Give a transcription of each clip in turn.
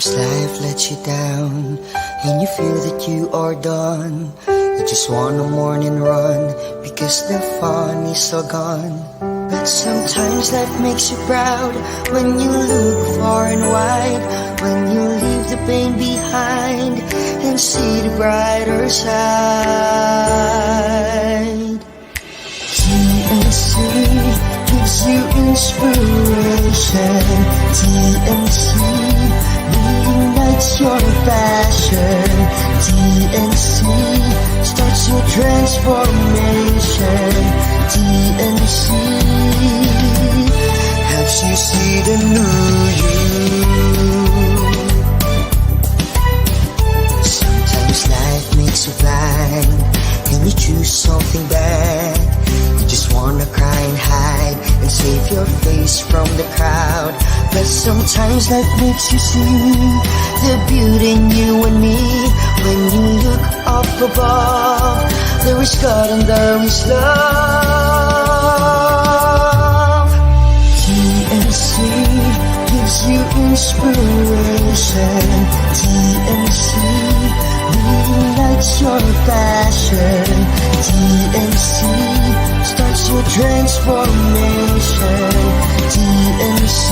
Sometimes life lets you down and you feel that you are done. You just want a morning run because the fun is all gone. But sometimes life makes you proud when you look far and wide, when you leave the pain behind and see the brighter side. TNC gives you inspiration. TNC reignites your passion. TNC starts your transformation. TNC helps you see the new you. Sometimes life makes you blind and you choose something bad. You just wanna cry and hide and save your face from the crowd. But sometimes life makes you see the beauty in you and me. When you look up above, there is God and there is love. TNC gives you inspiration. TNC reignites your passion. TNC starts your transformation. TNC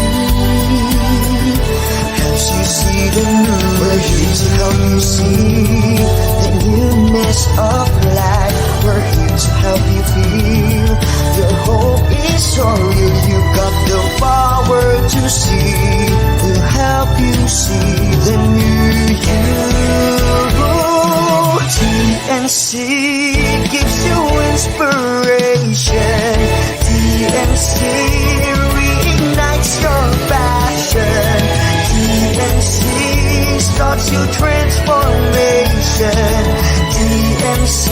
helps you see the new. We're here to help you see the newness of life. We're here to help you feel your hope is so real. You got the power to see. We'll help you see the new you. TNC gives you inspiration. TNC reignites your passion. TNC starts your transformation. TNC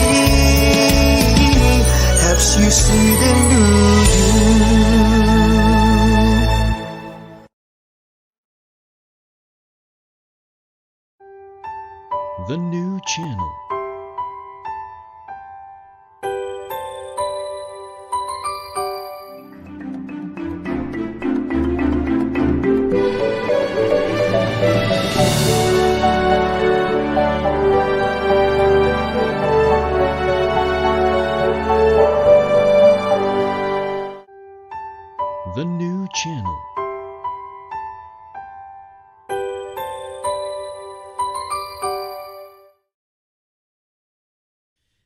helps you see the new you. The new channel. The new channel.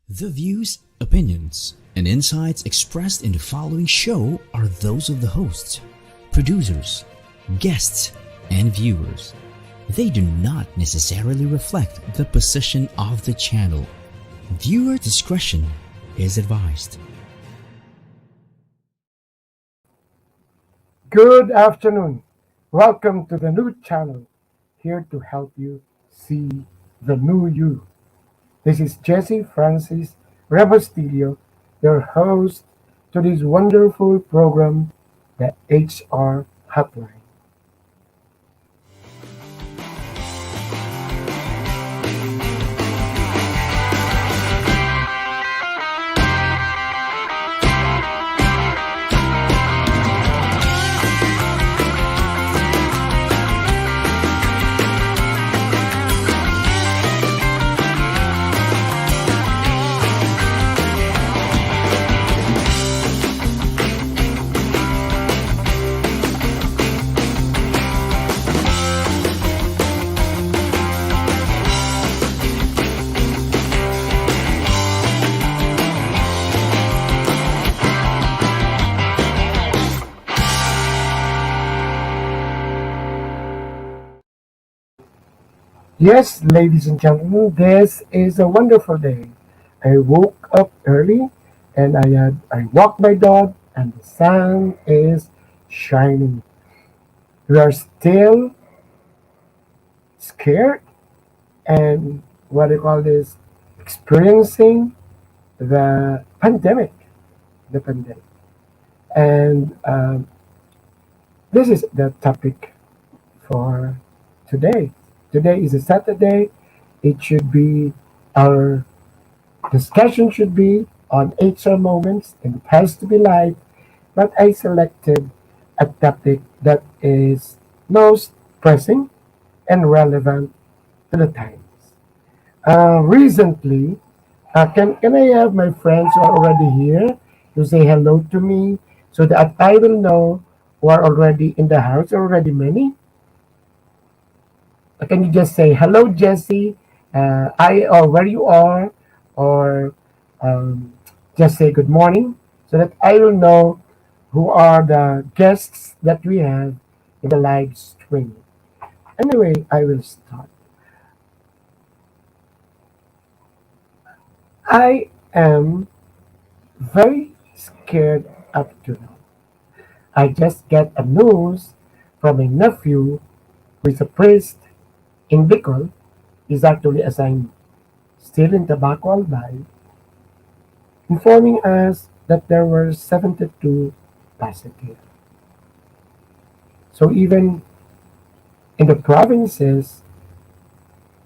The views, opinions, and insights expressed in the following show are those of the hosts, producers, guests, and viewers. They do not necessarily reflect the position of the channel. Viewer discretion is advised. Good afternoon. Welcome to the new channel, here to help you see the new you. This is Jesse Francis Rebustillo, your host to this wonderful program, the HR Hotline. Yes, ladies and gentlemen, this is a wonderful day. I woke up early and I walked my dog and the sun is shining. We are still scared and what do you call this? Experiencing the pandemic. The pandemic. And this is the topic for today. Today is a Saturday. It should be our discussion should be on HR moments and it has to be live, but I selected a topic that is most pressing and relevant to the times. Recently, can I have my friends who are already here to say hello to me so that I will know who are already in the house, already many? Can you just say hello, Jesse? I or where you are, or um, just say good morning so that I will know who are the guests that we have in the live stream. Anyway, I will start. I am very scared up to now. I just get a news from a nephew who is a priest in Bicol. He's actually assigned still in Tabaco Albay, informing us that there were 72 positive. So even in the provinces,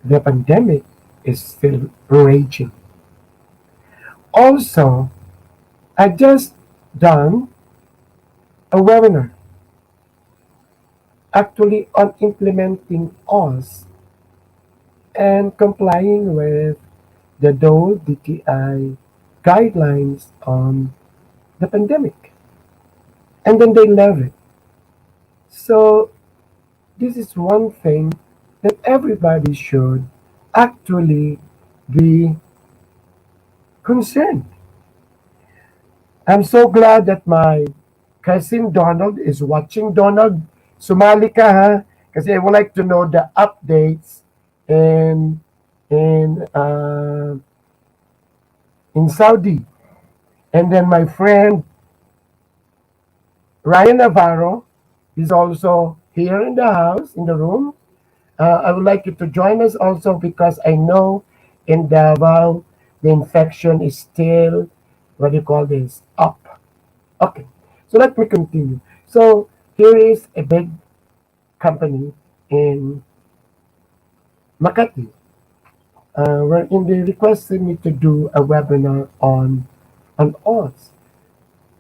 the pandemic is still raging. Also, I just done a webinar actually on implementing OS and complying with the DOLE DTI guidelines on the pandemic. And then they love it. So this is one thing that everybody should actually be concerned. I'm so glad that my cousin Donald is watching. Donald, sumali ka ha? Kasi I would like to know the updates in in uh, in Saudi. And then my friend Ryan Navarro is also here in the house, in the room. I would like you to join us also because I know in Davao the infection is still, what do you call this, up. Okay, so let me continue. So here is a big company in Makati, wherein they requested me to do a webinar on odds.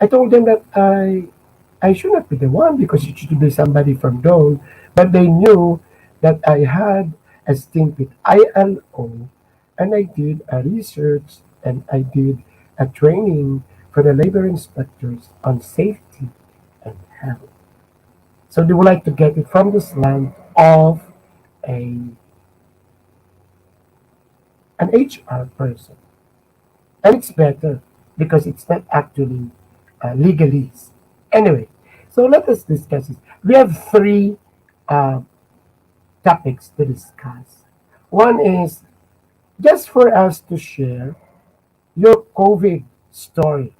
I told them that I should not be the one because it should be somebody from Dole, but they knew that I had a stint with ILO, and I did a research and I did a training for the labor inspectors on safety and health. So they would like to get it from the slant of a an HR person, and it's better because it's not actually legalese. Anyway, so let us discuss it. We have three uh, topics to discuss. One is just for us to share your COVID story.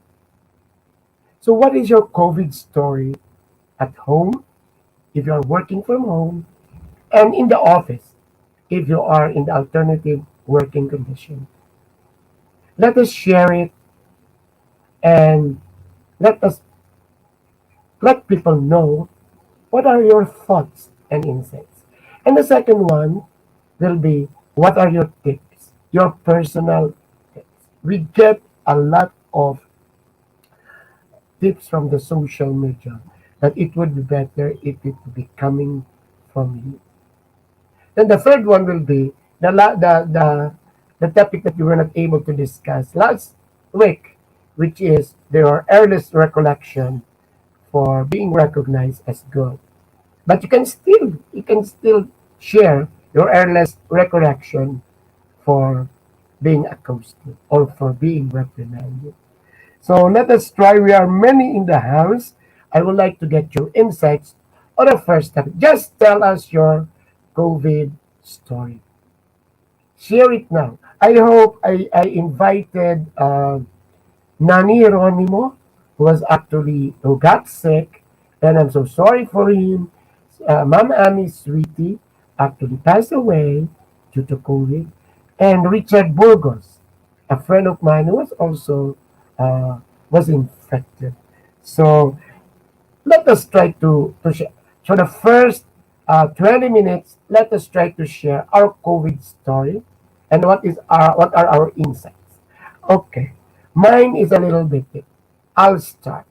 So, what is your COVID story at home if you are working from home and in the office if you are in the alternative working condition? Let us share it and let us let people know what are your thoughts and insights. And the second one will be what are your tips, your personal tips. We get a lot of tips from the social media that it would be better if it would be coming from you. Then the third one will be the topic that you were not able to discuss last week, which is their earliest recollection for being recognized as good. But you can still share your earliest recollection for being accosted or for being reprimanded. So let us try. We are many in the house. I would like to get your insights on the first topic. Just tell us your COVID story. Share it now. I hope I invited Nani Hieronimo, who got sick, and I'm so sorry for him. Ma'am Ami's sweetie actually passed away due to COVID, and Richard Burgos, a friend of mine who was also was infected. So let us try to share. So the first 20 minutes, let us try to share our COVID story and what are our insights. Okay, mine is a little bit big. I'll start.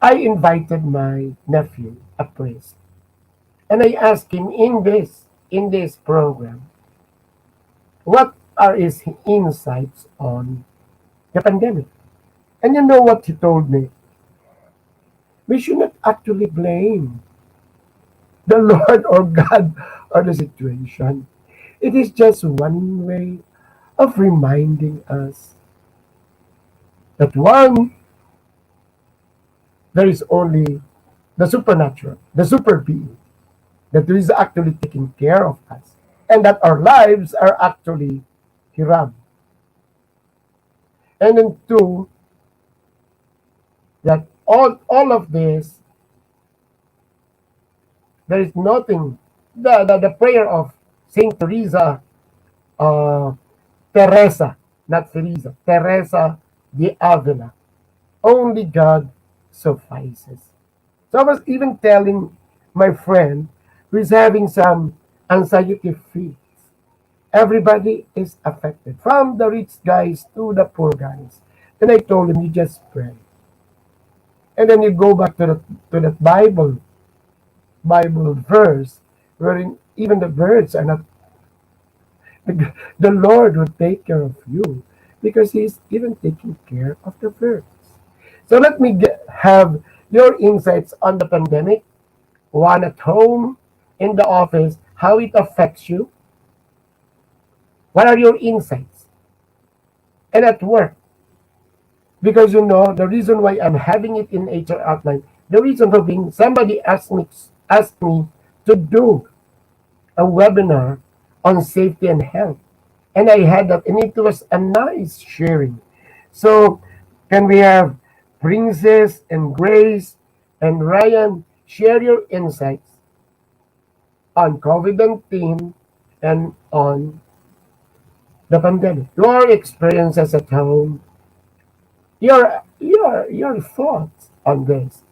I invited my nephew, a priest, And I asked him in this program, what are his insights on the pandemic? And you know what he told me? We should not actually blame the Lord or God or the situation. It is just one way of reminding us that one, there is only the supernatural, the super being that is actually taking care of us, and that our lives are actually hiram. And then two, that all of this, there is nothing. The prayer of Saint Teresa, uh, Teresa, not Teresa, Teresa de Avila. Only God suffices. So I was even telling my friend who is having some anxiety fits. Everybody is affected, from the rich guys to the poor guys. And I told him, you just pray. And then you go back to that Bible verse, wherein even the birds are not, the Lord will take care of you because He's even taking care of the birds. So let me have your insights on the pandemic, one at home, in the office, how it affects you. What are your insights? And at work, because the reason why I'm having it in HR outline, the reason for being, somebody asked me to do a webinar on safety and health. And I had that, and it was a nice sharing. So, can we have Princess and Grace and Ryan share your insights on COVID-19 and on the pandemic, your experiences at home, your thoughts on this.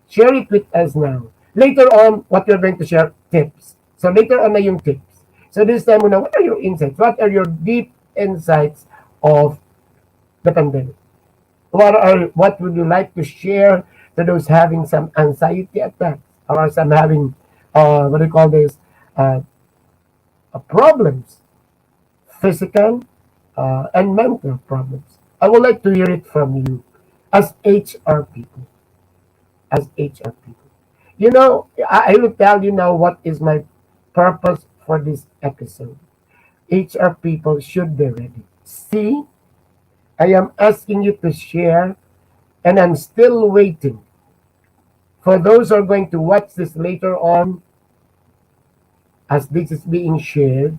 Share it with us now. Later on, what you're going to share, tips. So later on na yung tips. So this time muna, what are your insights? What are your deep insights of the pandemic? What would you like to share to those having some anxiety attacks or some having what do you call this problems, physical and mental problems? I would like to hear it from you as HR people. As HR people, I will tell you now what is my purpose for this episode. HR people should be ready. See, I am asking you to share, and I'm still waiting for those who are going to watch this later on as this is being shared.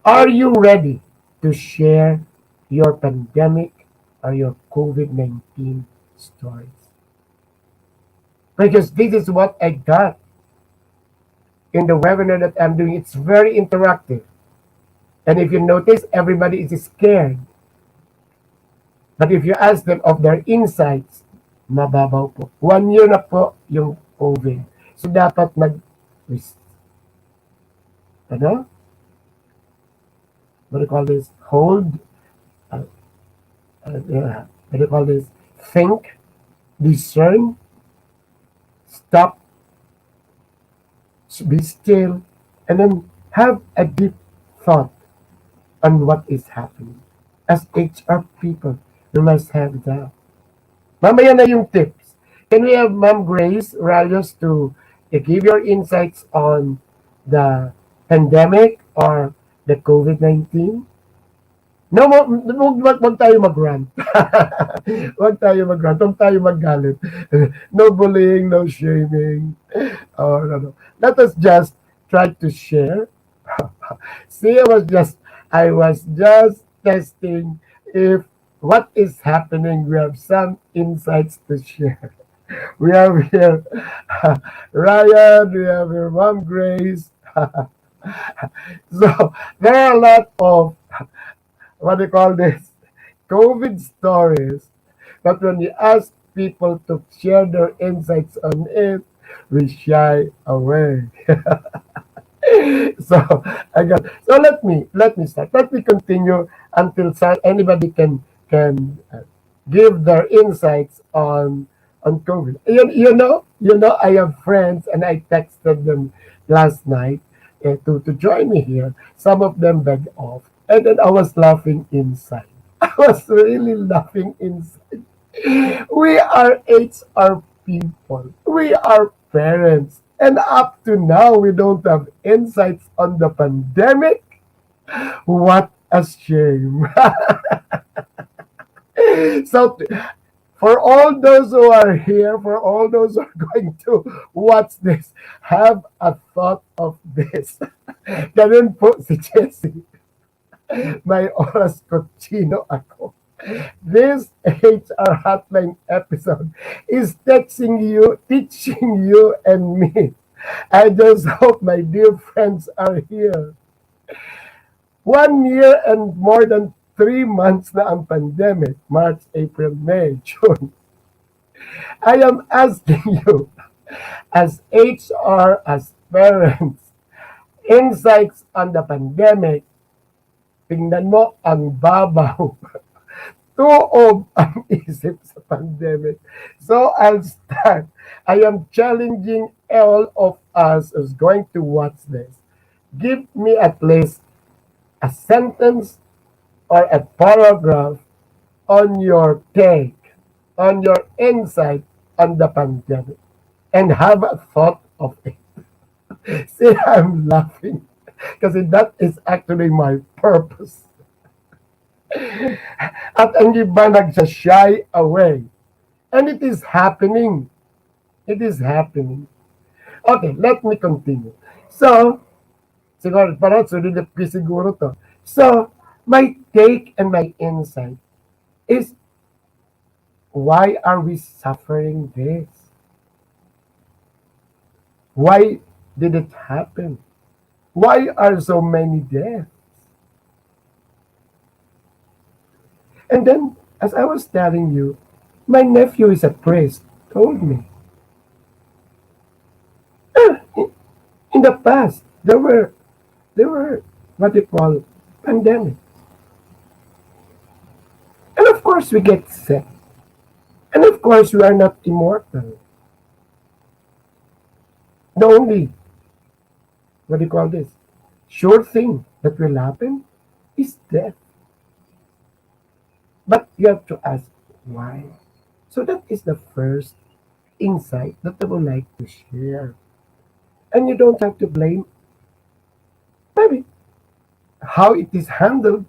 Are you ready to share your pandemic or your COVID-19 stories? Because this is what I got in the webinar that I'm doing. It's very interactive. And if you notice, everybody is scared. But if you ask them of their insights, mababaw po. 1 year na po yung COVID. So dapat ano? What do you call this? Hold. What do you call this? Think. Discern. Stop. Be still. And then have a deep thought on what is happening. As HR people, we must have that. Mamaya na yung tips. Can we have Ma'am Grace Rayos to give your insights on the pandemic or the COVID-19? No, wag tayo mag-rant. Wag tayo mag-rant. Wag tayo mag-galit. No bullying, no shaming. Oh, no. Let us just try to share. See, I was just testing if what is happening. We have some insights to share. We have here Ryan, we have here Mom Grace. So there are a lot of what do you call this COVID stories, but when you ask people to share their insights on it, we shy away. So let me start. Let me continue until anybody can give their insights on on COVID. I have friends and I texted them last night to join me here. Some of them begged off. And then I was laughing inside. I was really laughing inside. We are HR people. We are parents. And up to now, we don't have insights on the pandemic. What a shame. So, for all those who are here, for all those who are going to watch this, have a thought of this. Ganun po si Jessie. May oras kochino ako. This HR Hotline episode is teaching you and me. I just hope my dear friends are here. 1 year and more than 3 months na ang pandemic, March, April, May, June. I am asking you, as HR, as parents, insights on the pandemic, tingnan mo ang babaw. Tuob ang isip sa pandemic. So I'll start. I am challenging all of us who's going to watch this. Give me at least a sentence or a paragraph on your take, on your insight on the pandemic, and have a thought of it. See, I'm laughing because that is actually my purpose. At ang iba nagsashy away. And it is happening. It is happening. Okay, let me continue. So, siguro, parang sulit siguro to. So, my take and my insight is, why are we suffering this? Why did it happen? Why are so many deaths? And then, as I was telling you, my nephew is a priest, told me. In the past, there were what they call pandemic. And of course, we get sick. And of course, we are not immortal. The only, what do you call this, sure thing that will happen is death. But you have to ask why. So that is the first insight that I would like to share. And you don't have to blame maybe how it is handled.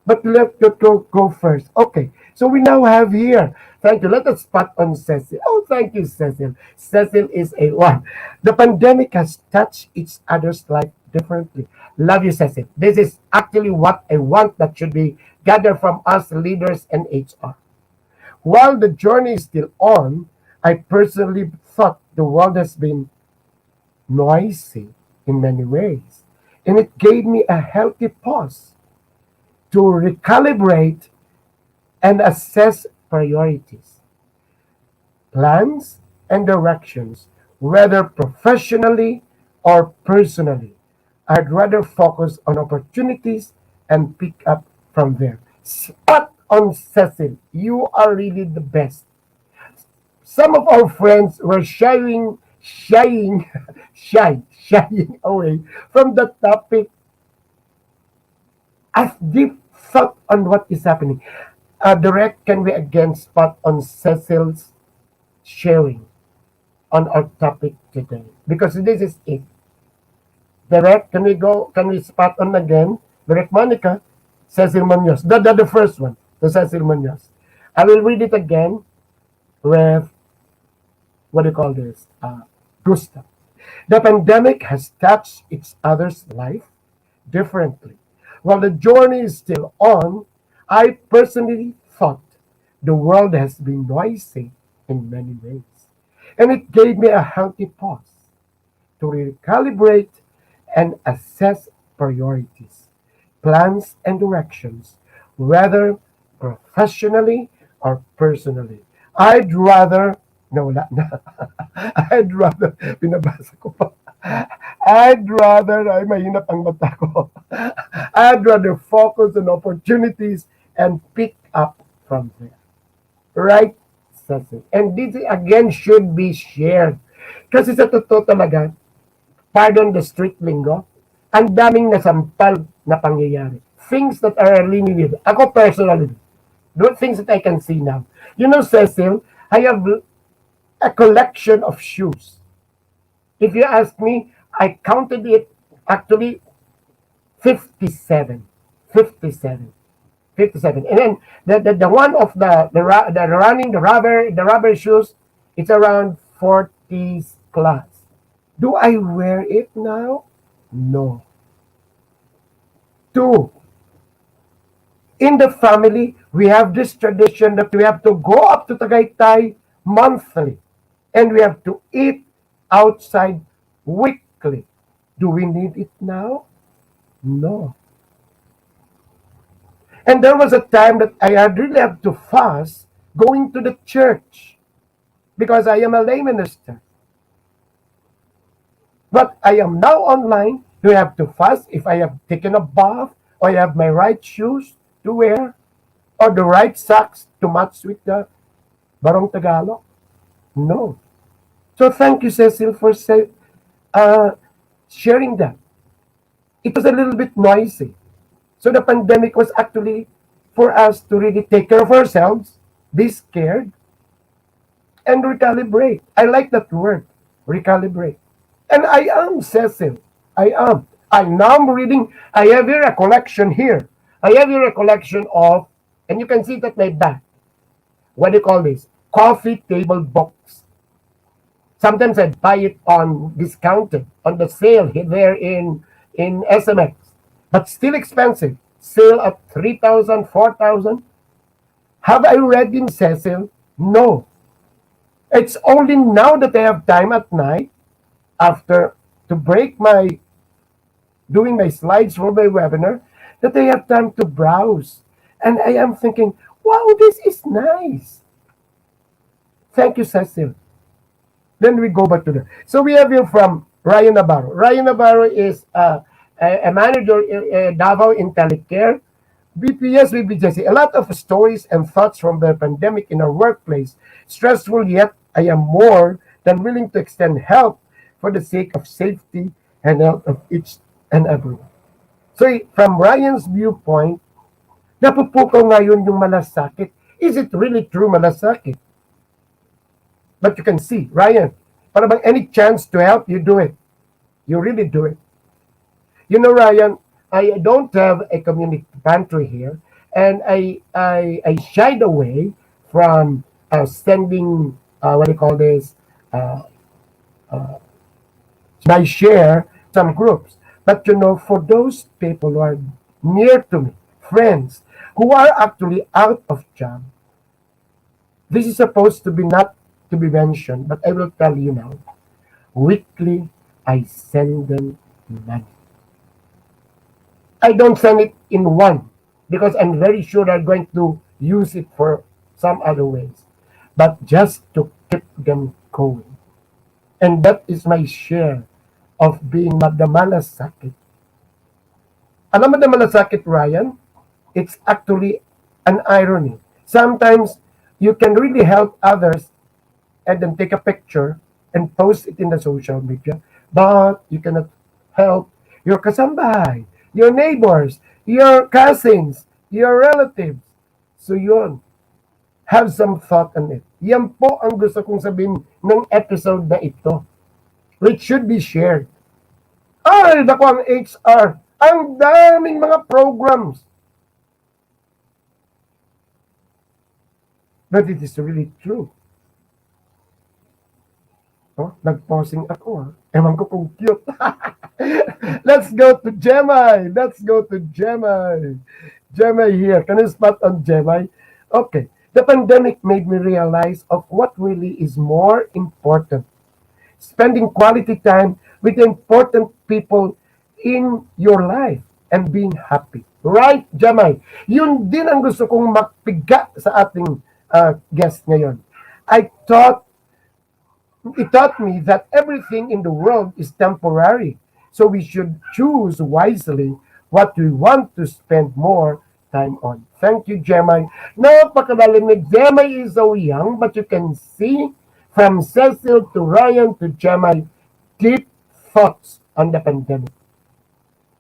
But let go first. Okay, so we now have here. Thank you. Let us spot on Cecil. Oh, thank you, Cecil. Cecil is a one. The pandemic has touched each other's life differently. Love you, Cecil. This is actually what I want that should be gathered from us leaders and HR. While the journey is still on, I personally thought the world has been noisy in many ways. And it gave me a healthy pause to recalibrate and assess priorities, plans, and directions, whether professionally or personally. I'd rather focus on opportunities and pick up from there. Spot on, Cecil. You are really the best. Some of our friends were shying away from the topic as deep thought on what is happening. Direct, can we again spot on Cecil's sharing on our topic today? Because this is it. Direct, can we spot on again? Direct Monica, Cecil Munoz. The first one, the Cecil Munoz. I will read it again with, what do you call this? Gustav. The pandemic has touched each other's life differently. While the journey is still on, I personally thought the world has been noisy in many ways. And it gave me a healthy pause to recalibrate and assess priorities, plans, and directions, whether professionally or personally. I'd rather, no, wala na. I'd rather, pinabasa ko pa. I'd rather, ay mahina ang mata ko. I'd rather focus on opportunities and pick up from there. Right, Cecil. And this again should be shared. Kasi sa totoo talaga, pardon the street lingo, ang daming nasampal na pangyayari. Things that are limited. Ako personally, the things that I can see now. You know, Cecil, I have a collection of shoes. If you ask me, I counted it actually 57. 57. 57. And then the one of the running, the rubber shoes, it's around 40 plus. Do I wear it now? No. Two, in the family, we have this tradition that we have to go up to Tagaytay monthly and we have to eat outside weekly. Do we need it now? No. And there was a time that I had really have to fast going to the church because I am a lay minister. But I am now online. Do I have to fast if I have taken a bath or I have my right shoes to wear or the right socks to match with the Barong Tagalog? No. So thank you, Cecil, for sharing that. It was a little bit noisy. So the pandemic was actually for us to really take care of ourselves, be scared, and recalibrate. I like that word, recalibrate. And I am, Cecil. I am. I now am reading. I have here a collection here. I have here a collection of, and you can see it at my back. What do you call this? Coffee table books. Sometimes I buy it on discounted, on the sale there in SMX. But still expensive. Sale at 3,000, 4,000. Have I read in Cecil? No. It's only now that I have time at night after to break my doing my slides for my webinar that I have time to browse. And I am thinking, wow, this is nice. Thank you, Cecil. Then we go back to the. So we have here from Ryan Navarro. Ryan Navarro is a manager in Davao IntelliCare. BPS, BBJC. A lot of stories and thoughts from the pandemic in our workplace. Stressful, yet I am more than willing to extend help for the sake of safety and health of each and everyone. So from Ryan's viewpoint, napupukaw ngayon yung malasakit. Is it really true malasakit? But you can see, Ryan, para bang any chance to help, you do it. You really do it. You know, Ryan, I don't have a community pantry here, and I shied away from sending, what do you call this, my share, some groups. But you know, for those people who are near to me, friends, who are actually out of job, this is supposed to be not to be mentioned, but I will tell you now. Weekly, I send them money. I don't send it in one because I'm very sure they're going to use it for some other ways. But just to keep them going. And that is my share of being madamalasakit. Alam mo madamalasakit, Ryan? It's actually an irony. Sometimes you can really help others and then take a picture and post it in the social media, but you cannot help your kasambahay, your neighbors, your cousins, your relatives. So yun, have some thought on it. Yan po ang gusto kong sabihin ng episode na ito, which should be shared. Ay, dako ang HR. Ang daming mga programs. But it is really true. Oh, nag-pausing ako ha. Ewan ko kung cute. Let's go to Jemai. Jemai here. Can you spot on Jemai? Okay. The pandemic made me realize of what really is more important. Spending quality time with the important people in your life and being happy. Right, Jemai? Yun din ang gusto kong mapiga sa ating guest ngayon. It taught me that everything in the world is temporary. So we should choose wisely what we want to spend more time on. Thank you, Gemma. Napakalalim ni Gemma is so young, but you can see from Cecil to Ryan to Gemma, deep thoughts on the pandemic.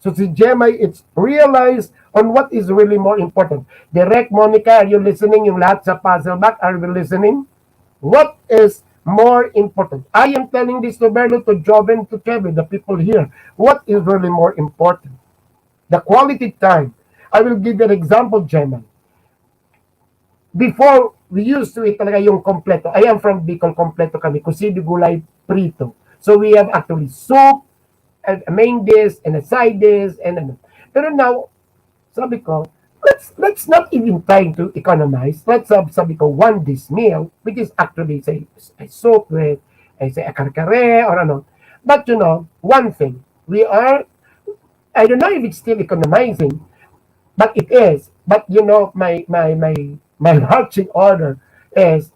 So si Gemma, it's realized on what is really more important. Direct, Monica, are you listening? Yung lahat sa puzzle back, are you listening? What is more important? I am telling this to Berlo, to Joven, to Kevin, the people here. What is really more important? The quality time. I will give you an example, Gemma. Before, we used to eat talaga yung kompleto. I am from Bicol, kompleto kami. Kusido, gulay, prito. So we have actually soup, a main dish, and a side dish, and ano. Pero now, sabi ko, let's not even try to economize. Let's have, sabi ko, one dish meal, which is actually, say, a soup with, say, a karkare, or ano. But, you know, one thing, I don't know if it's still economizing, but it is. But, you know, my marching order is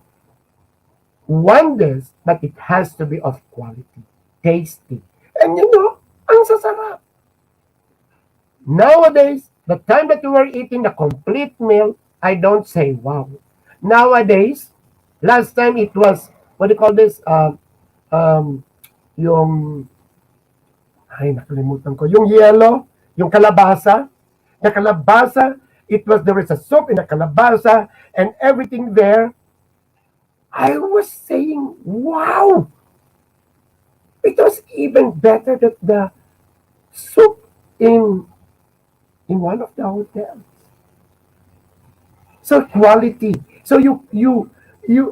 one dish, but it has to be of quality, tasty. And you know, ang sasarap. Nowadays, the time that we were eating the complete meal, I don't say wow. Nowadays, last time it was, what do you call this? Yung, ay, nakalimutan ko. Yung yellow, yung kalabasa. The kalabasa, there is a soup in the kalabasa and everything there. I was saying, wow! It was even better than the soup in one of the hotels. So quality. So you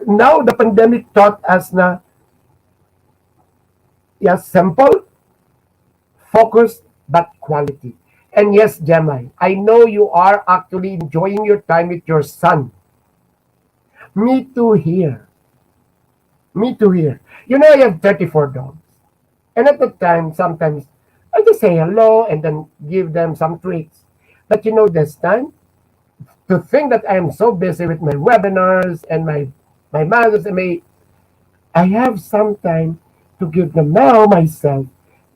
now the pandemic taught us na yes, simple, focused, but quality. And yes, Gemma, I know you are actually enjoying your time with your son. Me too here. Me too here. You know, I have 34 dogs. And at the time, sometimes, I just say hello and then give them some treats. But you know, this time, to think that I am so busy with my webinars and my masters, I have some time to give them now myself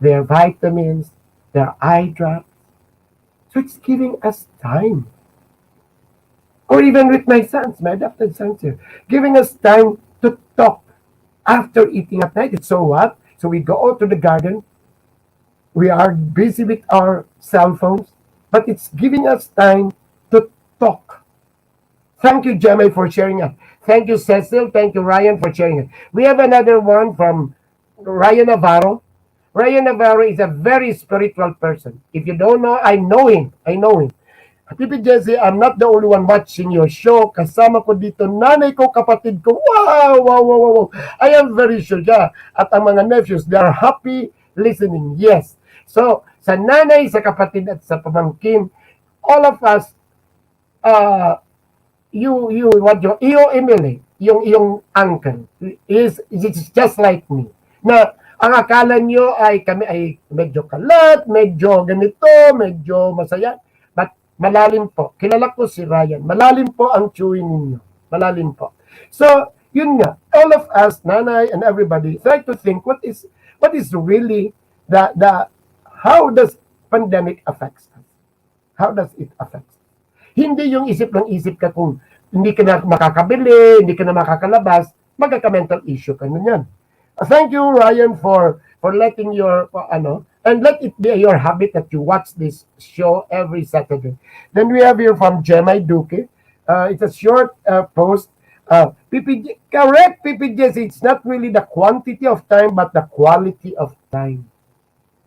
their vitamins, their eye drops. So it's giving us time. Or even with my sons, my adopted sons here, giving us time to talk after eating at night. It's so what? So we go out to the garden. We are busy with our cell phones, but it's giving us time to talk. Thank you, Gemma, for sharing it. Thank you, Cecil. Thank you, Ryan, for sharing it. We have another one from Ryan Navarro. Ryan Navarro is a very spiritual person. If you don't know, I know him. Pipi Jesse, I'm not the only one watching your show. Kasama ko dito, nanay ko, kapatid ko. Wow. I am very sure, yeah. At ang mga nephews, they are happy listening. Yes. So, sa nanay, sa kapatid, at sa pamangkin, all of us, Emily, yung uncle, is just like me. Na, ang akala nyo ay kami ay medyo kalat, medyo ganito, medyo masaya. But malalim po. Kilala ko si Ryan. Malalim po ang chewing ninyo. Malalim po. So, yun nga. All of us, nanay and everybody, try to think what is really how does pandemic affects us? How does it affect us? Hindi yung isip ng isip ka kung hindi ka na makakabili, hindi ka na makakalabas, magkaka-mental issue ka na yan. Thank you, Ryan, for letting your, and let it be your habit that you watch this show every Saturday. Then we have here from Gemma Duque. It's a short post. Correct, PPJ, it's not really the quantity of time, but the quality of time.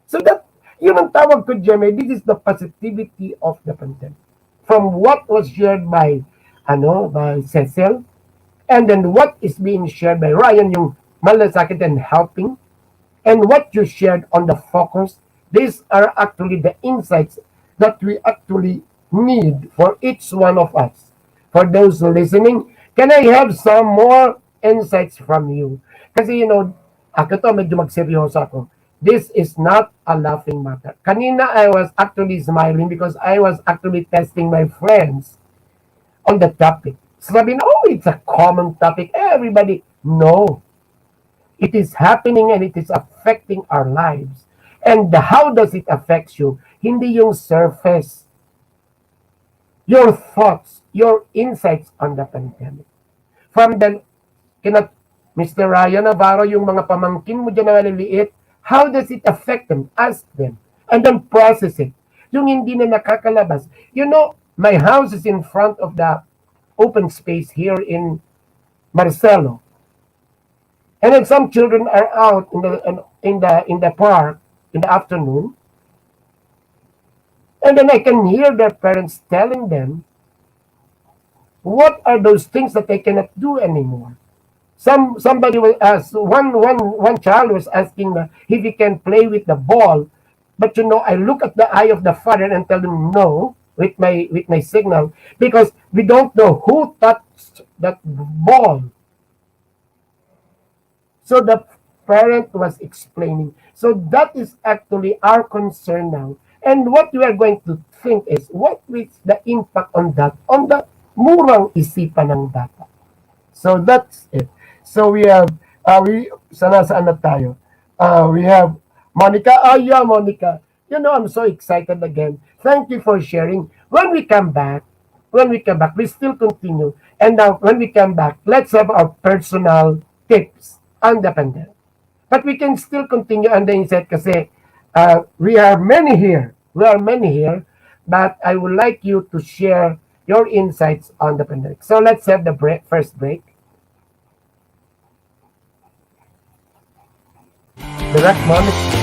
So that, yun ang tawag ko, Gemma, this is the positivity of the pandemic. From what was shared by Cecil, and then what is being shared by Ryan, yung malasakit and helping, and what you shared on the focus, these are actually the insights that we actually need for each one of us. For those listening, can I have some more insights from you? Kasi ako to medyo magseryoso ako. This is not a laughing matter. Kanina I was actually smiling because I was actually testing my friends on the topic. Sabi na, it's a common topic. Everybody, no. It is happening and it is affecting our lives. And how does it affect you? Hindi yung surface. Your thoughts your insights on the pandemic. From the kina Mr. Ryan Navarro, yung mga pamangkin mo dyan na maliliit, how does it affect them? Ask them. And then process it. Yung hindi na nakakalabas. You know, my house is in front of the open space here in Marcelo. And then some children are out in the park in the afternoon. And then I can hear their parents telling them what are those things that they cannot do anymore. Somebody will ask one child was asking if he can play with the ball, but I look at the eye of the father and tell him no with my signal, because we don't know who touched that ball. So the parent was explaining. So that is actually our concern now. And what we are going to think is, what is the impact on that, on the murang isipan ng bata. So that's it. So we have, saan na tayo? We have Monica. Yeah, Monica. I'm so excited again. Thank you for sharing. When we come back, we still continue. And now, when we come back, let's have our personal tips on the pandemic. But we can still continue on the insight kasi we are many here. But I would like you to share your insights on the pandemic. So let's have the first break. Direct monitoring.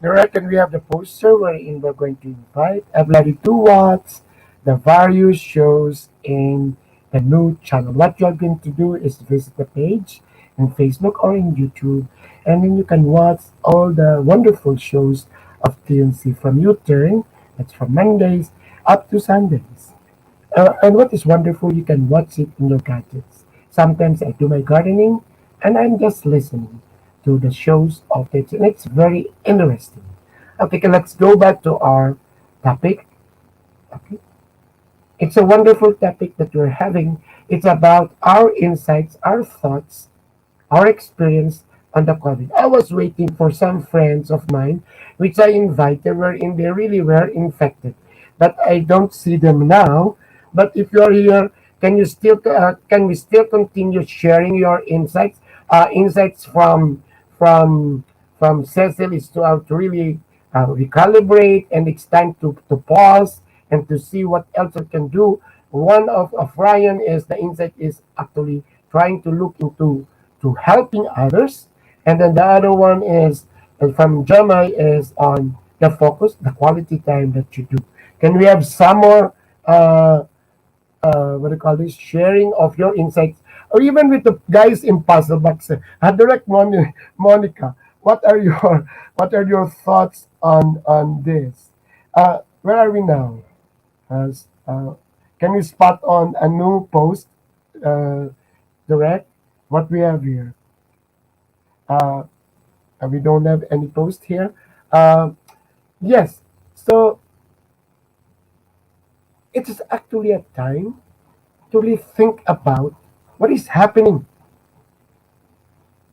Direct, and we have the poster wherein we're going to invite everybody to watch the various shows in the new channel. What you're going to do is visit the page in Facebook or in YouTube, and then you can watch all the wonderful shows of TNC from U-Turn. That's from Mondays up to Sundays. And what is wonderful, you can watch it in your gadgets. Sometimes I do my gardening and I'm just listening to the shows of it. And it's very interesting. Okay, let's go back to our topic. Okay. It's a wonderful topic that we're having. It's about our insights, our thoughts, our experience on the COVID. I was waiting for some friends of mine, which I invited, wherein they really were infected. But I don't see them now. But if you're here, can we still continue sharing your insights? Insights from from Cecil is to really recalibrate, and it's time to pause and to see what else we can do. One of Ryan is the insight is actually trying to look into to helping others, and then the other one is And from Jamai is on the focus, the quality time that you do. Can we have some more, what do you call this, sharing of your insights, or even with the guys in Puzzle Box? Direct Monica, what are your thoughts on this? Where are we now? As can you spot on a new post, uh, Direct? What we have here? Uh, we don't have any post here. Uh, yes. So it is actually a time to really think about what is happening,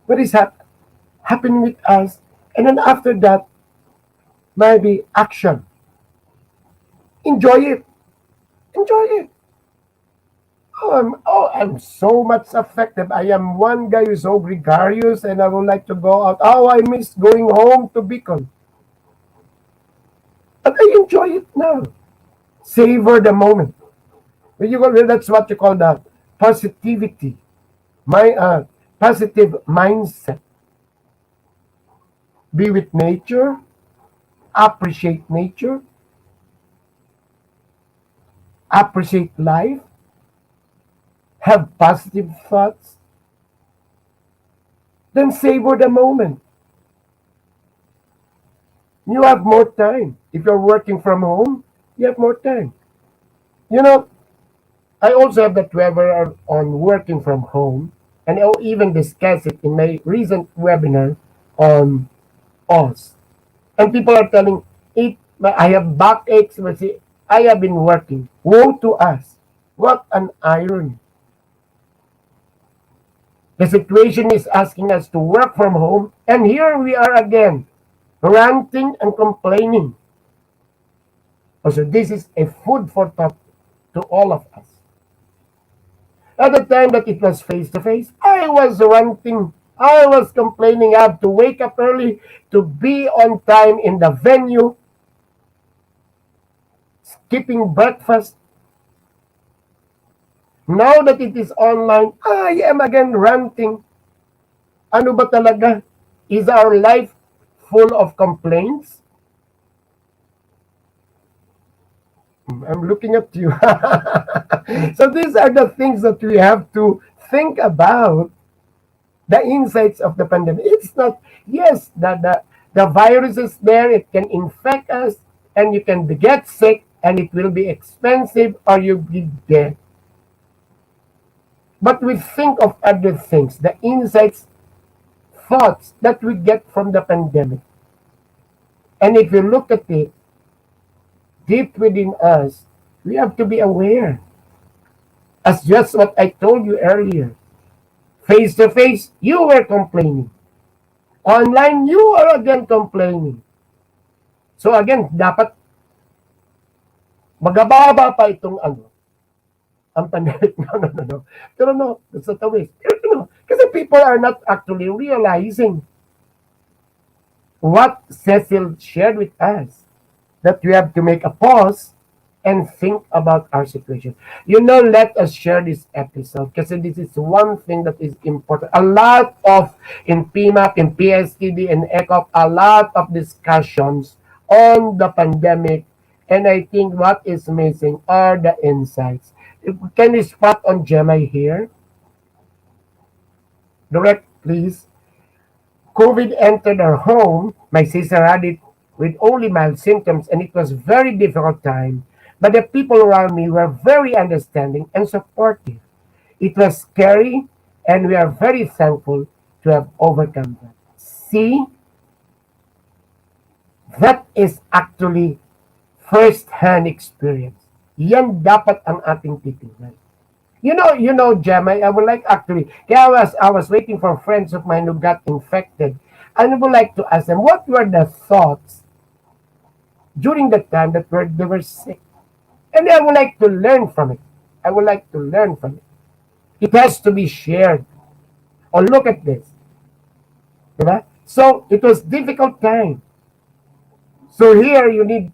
what is happening with us, and then after that, maybe action. Enjoy it. Enjoy it. I'm so much affected. I am one guy who's so gregarious and I would like to go out. Oh, I miss going home to Bicol. But I enjoy it now. Savor the moment. That's what you call the positivity. My positive mindset. Be with nature, appreciate nature, appreciate life, have positive thoughts, then savor the moment. You have more time. If you're working from home, you have more time. You know, I also have that webinar on working from home, and I'll even discuss it in my recent webinar on us. And people are telling it, I have backaches. I have been working. Woe to us. What an irony. The situation is asking us to work from home, and here we are again, ranting and complaining. So this is a food for thought to all of us. At the time that it was face to face, I was ranting. I was complaining. I have to wake up early to be on time in the venue, skipping breakfast. Now that it is online, I am again ranting. Ano ba talaga? Is our life full of complaints? I'm looking at you. So these are the things that we have to think about, the insights of the pandemic. It's not, yes, the virus is there, it can infect us, and you can get sick, and it will be expensive, or you'll be dead. But we think of other things, the insights, thoughts that we get from the pandemic. And if you look at it deep within us, we have to be aware. As just what I told you earlier. Face to face, you were complaining. Online, you are again complaining. So again, dapat magababa pa itong ang pandemic. No. Pero no, that's not the way. Kasi people are not actually realizing what Cecil shared with us, that we have to make a pause and think about our situation. Let us share this episode because this is one thing that is important. A lot of, in PMAP, in PSTD, and ECOP, a lot of discussions on the pandemic. And I think what is missing are the insights. Can you spot on Gemma here? Direct, please. COVID entered our home. My sister had it with only mild symptoms, and it was very difficult time. But the people around me were very understanding and supportive. It was scary, and we are very thankful to have overcome that. See, that is actually first-hand experience. Yan dapat ang ating titingnan. Gemma, I would like actually, I was waiting for friends of mine who got infected. And I would like to ask them, what were the thoughts during the time that they were sick? And I would like to learn from it. It has to be shared. Or look at this. Diba? So, it was difficult time. So here, you need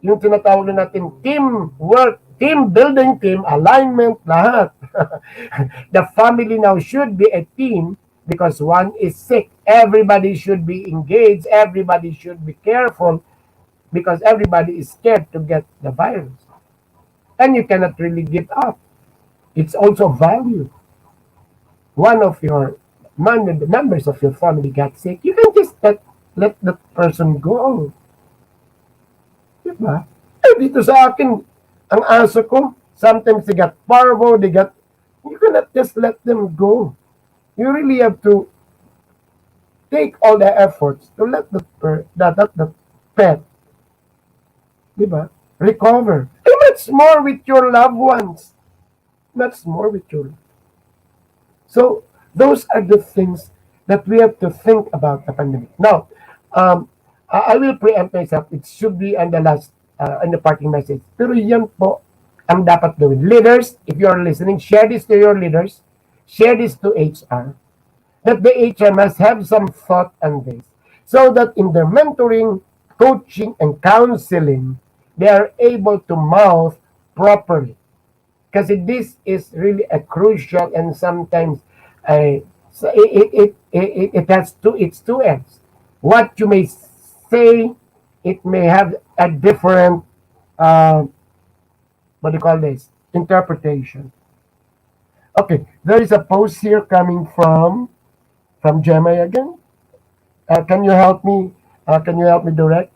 yung tinatawag na natin teamwork, team building, team alignment, lahat. The family now should be a team because one is sick. Everybody should be engaged. Everybody should be careful because everybody is scared to get the virus. And you cannot really give up. It's also value. One of your members of your family got sick. You can just let that person go. Diba? Eh, dito sa akin, ang aso ko, sometimes they got parvo, you cannot just let them go. You really have to take all the efforts to let the pet, diba, recover. And much more with your loved ones. Much more with your. So, those are the things that we have to think about the pandemic. Now, I will preempt myself. It should be on the last, on the parting message. Pero yan po ang dapat gawin. Leaders, if you are listening, share this to your leaders. Share this to HR. That the HR must have some thought on this. So that in their mentoring, coaching, and counseling, they are able to mouth properly. Kasi this is really a crucial and sometimes so it has its two ends. What you may say, it may have a different what do you call this, interpretation. Okay, there is a post here coming from Gemma again. Can you help me? Can you help me direct?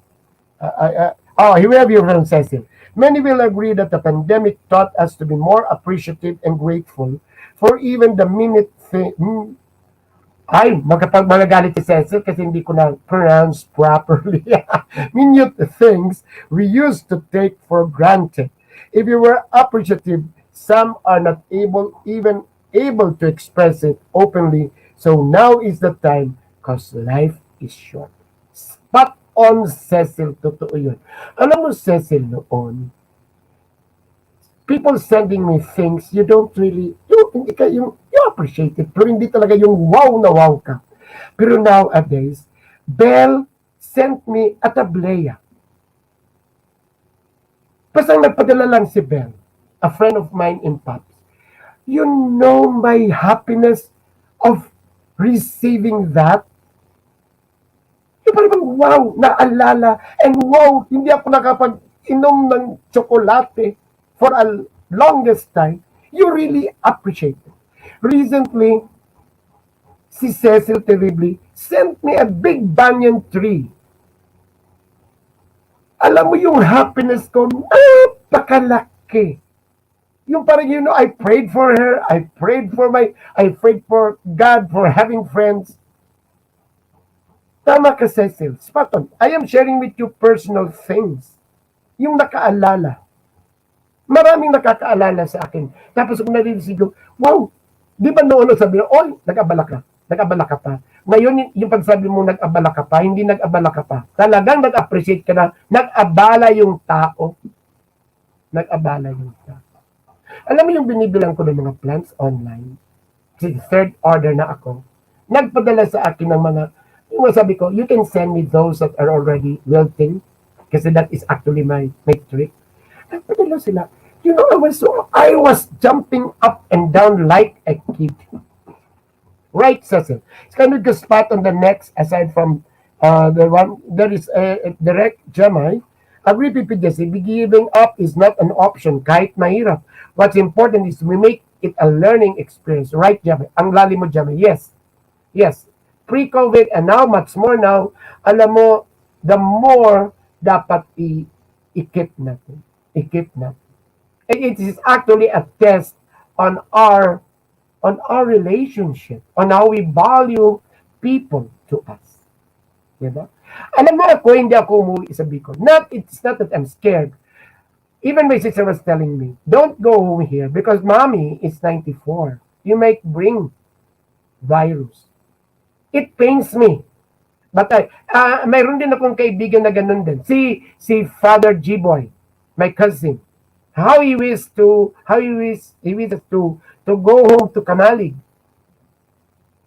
Here we have you from Cecil. Many will agree that the pandemic taught us to be more appreciative and grateful for even the minute thing. Ay, magagalit si Cecil kasi hindi ko na pronounce properly. Minute things we used to take for granted. If you were appreciative, some are not even able to express it openly. So now is the time because life is short. Spot on, Cecil. Totoo yun. Alam mo, Cecil, noon, people sending me things you don't really, you appreciate it, pero hindi talaga yung wow na wow ka. Pero nowadays, Belle sent me a tablea. Basta nagpadala lang si Belle, a friend of mine in Pops. You know my happiness of receiving that? Yung parang wow, naalala, and wow, hindi ako nakapag-inom ng tsokolate for a longest time. You really appreciate it. Recently, si Cecil Terribly sent me a big banyan tree. Alam mo yung happiness ko, napakalaki. Yung parang, I prayed for her, I prayed for God for having friends. Tama ka, Cecil. Spot on. I am sharing with you personal things. Yung nakaalala. Maraming nakakaalala sa akin. Tapos kung narinig ko, wow, di ba noon sabi mo, oy, nag-abala ka pa. Ngayon, yung pagsabi mo nag-abala ka pa, hindi nag-abala ka pa. Talagang nag-appreciate ka na, nag-abala yung tao. Nag-abala yung tao. Alam mo yung binibilang ko ng mga plants online? Kasi third order na ako. Nagpadala sa akin ng mga, yung sabi ko, you can send me those that are already wilting. Kasi that is actually my trick. Nagpadala sila. You know, I was jumping up and down like a kid. Right, Cecil. It's kind of the spot on the next, aside from the one, there is a direct Gemini. Agree, PPJC, giving up is not an option, kahit mahirap. What's important is we make it a learning experience. Right, Gemini? Ang lalim mo, Gemini. Yes. Yes. Pre-COVID and now, much more now, alam mo, the more dapat i-keep natin. I-keep natin. It is actually a test on our relationship, on how we value people to us. Diba? Alam mo ako, hindi ako umuwi sa Bicol. It's not that I'm scared. Even my sister was telling me, don't go home here because mommy is 94. You might bring virus. It pains me. But mayroon din akong kaibigan na ganun din. Si Father G-Boy, my cousin. How he wishes to go home to Kamalig.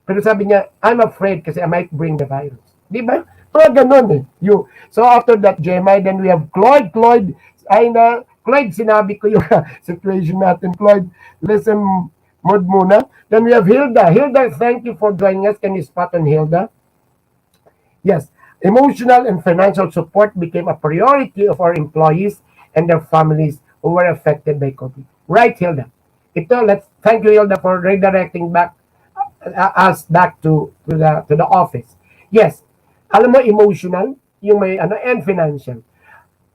Pero sabi niya, I'm afraid kasi I might bring the virus. Di ba? Pero ganun eh. So after that, Gemma, then we have Cloyd. Cloyd, sinabi ko yung situation natin. Cloyd, listen, Mood muna. Then we have Hilda. Hilda, thank you for joining us. Can you spot on Hilda? Yes. Emotional and financial support became a priority of our employees and their families who were affected by COVID. Right, Hilda? Ito, let's thank you, Hilda, for redirecting back us back to the office. Yes. Alam mo, emotional, yung may ano, and financial.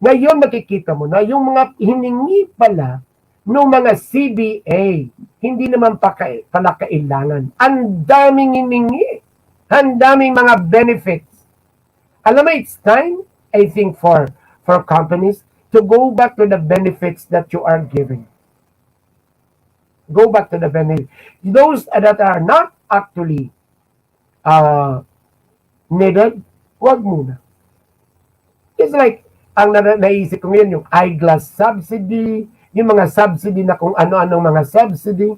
Ngayon nakikita mo na yung mga hiningi pala ng mga CBA, hindi naman pala kailangan. Ang daming hiningi. Ang daming mga benefits. Alam mo, it's time, I think, for companies to go back to the benefits that you are giving. Go back to the benefits. Those that are not actually needed, wag muna. It's like, ang naisip ko ngayon, yung eyeglass subsidy, yung mga subsidy na kung ano-anong mga subsidy,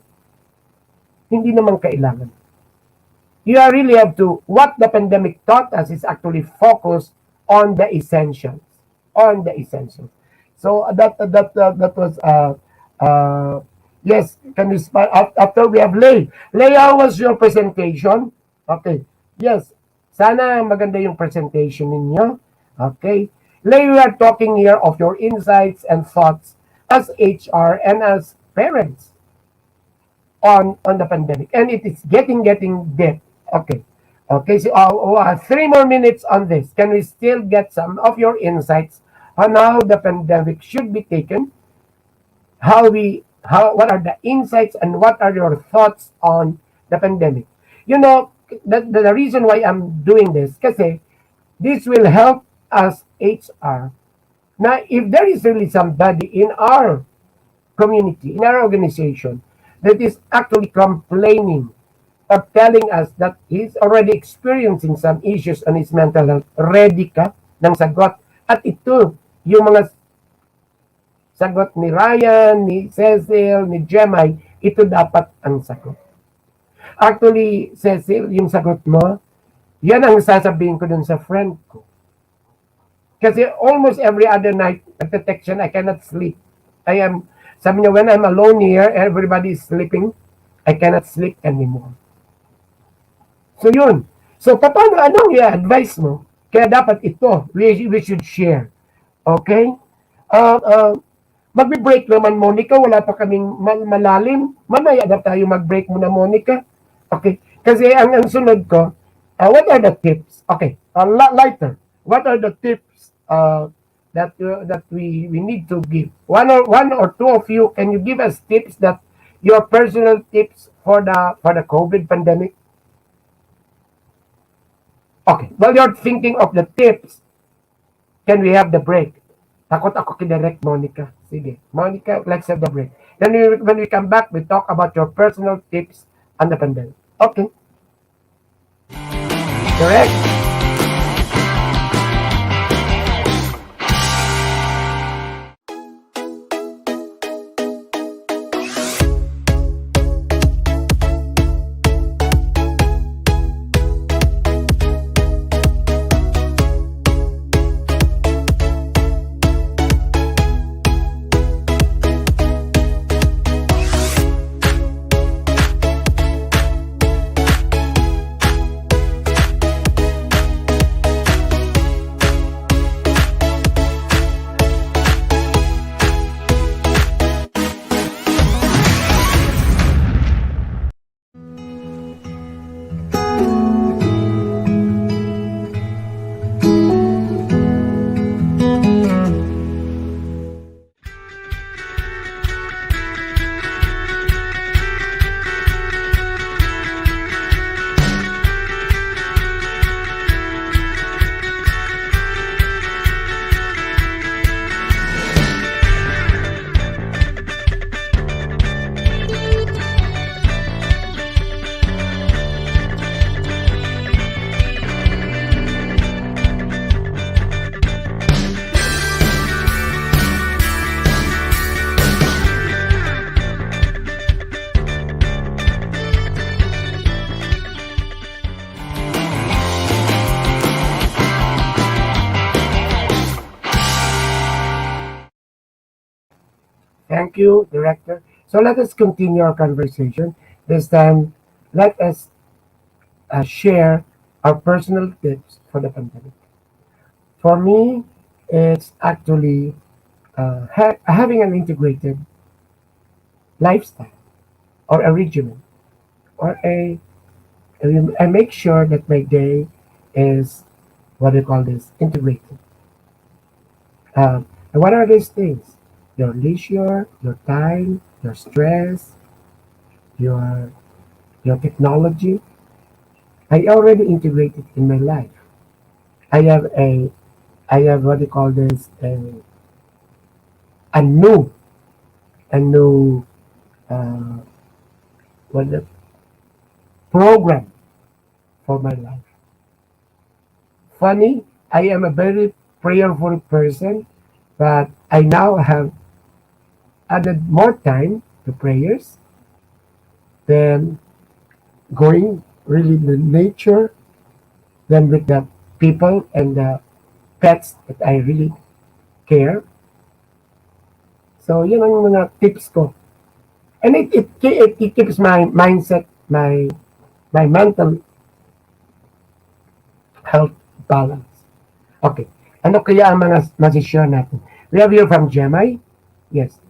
hindi naman kailangan. You really have to, what the pandemic taught us is actually focus on the essentials. On the essentials. So that was, yes, can you, after we have Lay. Lay, how was your presentation? Okay, yes, sana maganda yung presentation ninyo. Okay, Lay, we are talking here of your insights and thoughts as HR and as parents on the pandemic. And it is getting deep. Okay. Okay, so 3 more minutes on this. Can we still get some of your insights on how the pandemic should be taken? What are the insights and what are your thoughts on the pandemic? You know, the reason why I'm doing this, kasi this will help us HR. Now, if there is really somebody in our community, in our organization, that is actually complaining of telling us that he's already experiencing some issues on his mental health, ready ka ng sagot. At ito, yung mga sagot ni Ryan, ni Cecil, ni Jemay, ito dapat ang sagot. Actually, Cecil, yung sagot mo, yan ang sasabihin ko dun sa friend ko. Kasi almost every other night, at the text I cannot sleep. Sabi niya, when I'm alone here, everybody is sleeping, I cannot sleep anymore. So yun. So paano, anong i-advise mo? Kaya dapat ito, we should share. Okay? Magbe-break naman, Monica. Wala pa kaming malalim. Mamaya na tayo mag-break muna, Monica. Okay? Kasi ang sunod ko, what are the tips? Okay. Lighter. What are the tips that we need to give? One or two of you, can you give us tips that your personal tips for the COVID pandemic? Okay, while you're thinking of the tips, can we have the break? Takot ako kidirect, Monica. Sige, Monica, let's have the break. Then when we come back, we talk about your personal tips on the pandemic. Okay. Correct? Thank you, Director. So let us continue our conversation. This time, let us share our personal tips for the pandemic. For me, it's actually having an integrated lifestyle or a regimen or I make sure that my day is what do you call this integrated. And what are these things? Your leisure, your time, your stress, your your technology. I already integrated in my life. I have a I have what do you call this a new a new uh, what the program for my life. Funny, I am a very prayerful person, but I now have added more time to prayers than going really to nature, than with the people and the pets that I really care. So yun ang mga tips ko. And it keeps my mindset, my mental health balance. Okay. Ano kaya ang mga masishare natin? We have here from Gemay. Yes.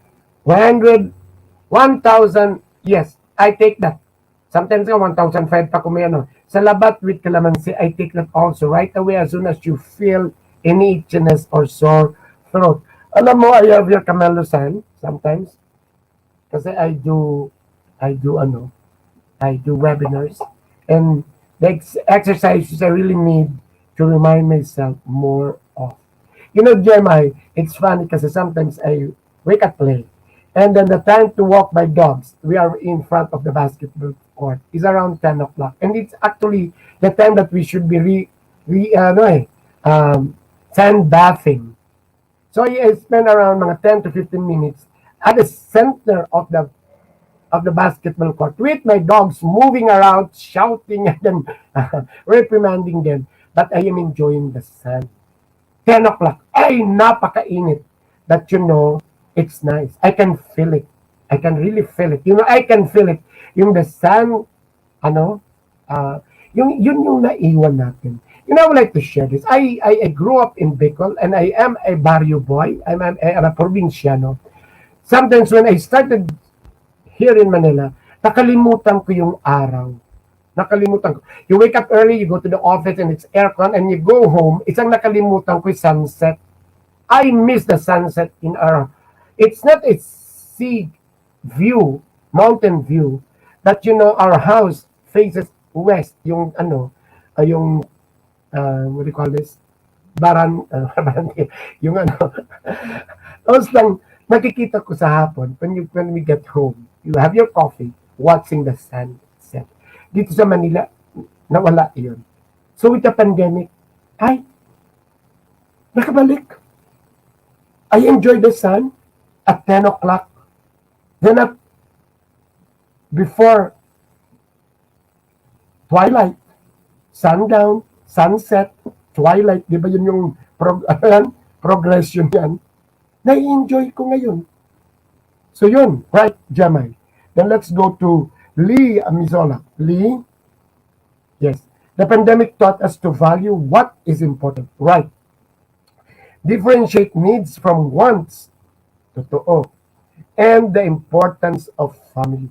100, 1,000. Yes, I take that. Sometimes nga 1,005 pa kung may ano. Sa labat with calamansi, I take that also right away as soon as you feel any itchiness or sore throat. Alam mo, I have your camelosan sometimes. Kasi I do webinars. And the exercises I really need to remind myself more of. You know, Jeremiah, it's funny because sometimes I wake up late. And then the time to walk my dogs, we are in front of the basketball court, is around 10 o'clock. And it's actually the time that we should be sand bathing. So I spend around mga 10 to 15 minutes at the center of the basketball court with my dogs moving around, shouting at them, reprimanding them. But I am enjoying the sun. 10 o'clock, ay napakainit. But you know, it's nice. I can feel it. I can really feel it. You know, I can feel it. Yung the sun, ano, yung naiwan natin. You know, I would like to share this. I grew up in Bicol and I am a barrio boy. I'm a provinciano. Sometimes when I started here in Manila, nakalimutan ko yung araw. Nakalimutan ko. You wake up early, you go to the office and it's aircon and you go home, isang nakalimutan ko yung sunset. I miss the sunset in our, it's not a sea view, mountain view, but you know, our house faces west, yung what do you call this? Yung tapos lang, nakikita ko sa hapon, when we get home, you have your coffee, watching the sunset. Dito sa Manila, nawala yun. So with the pandemic, ay, nakabalik. I enjoy the sun at 10 o'clock. Then before twilight, sundown, sunset, twilight, di ba yun yung progression yan? Nai-enjoy ko ngayon. So yun, right, Jamay. Then let's go to Lee Amizola. Lee, yes. The pandemic taught us to value what is important. Right. Differentiate needs from wants. Totoo. And the importance of family.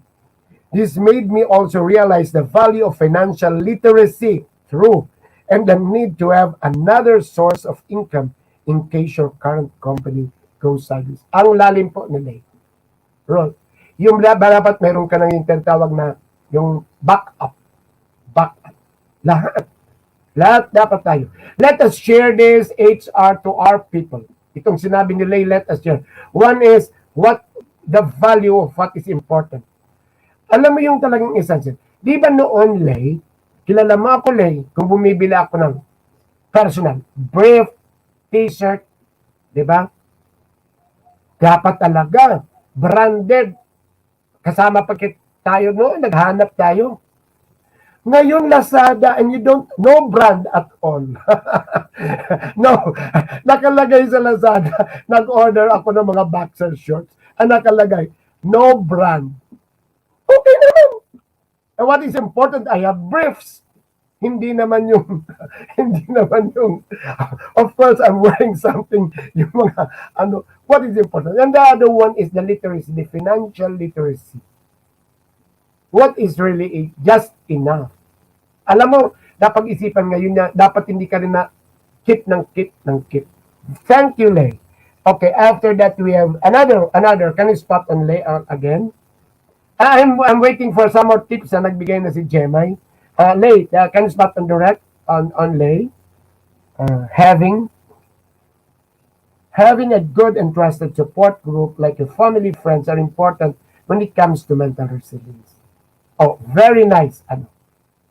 This made me also realize the value of financial literacy. True. And the need to have another source of income in case your current company goes sideways. Ang lalim po nila. Right. Yung dapat meron ka nang yung tinatawag na yung backup. Backup. Lahat dapat tayo. Let us share this HR to our people. Itong sinabi ni Lay, let us share. One is what the value of what is important. Alam mo yung talagang essential. Di ba noon, Lay, kilala mo ako, Lay, kung bumibili ako ng personal, brief, t-shirt, di ba? Dapat talaga, branded, kasama pa tayo noon, naghanap tayo. Ngayon, Lazada, and you don't, no brand at all. No, nakalagay sa Lazada, nag-order ako ng mga boxer shorts, ang nakalagay, No brand. Okay naman. And what is important, I have briefs. Hindi naman yung, hindi naman yung, of course, I'm wearing something, yung mga, what is important? And the other one is the literacy, the financial literacy. What is really just enough? Alam mo, dapat isipan ngayon na dapat hindi ka rin na kit ng kit ng kit. Thank you, Lay. Okay, after that we have another. Can you spot on Lay again? I'm waiting for some more tips na nagbigay na si Jemay. Lay, can you spot on direct on Lay? Having a good and trusted support group like your family, friends are important when it comes to mental resilience. Oh, very nice.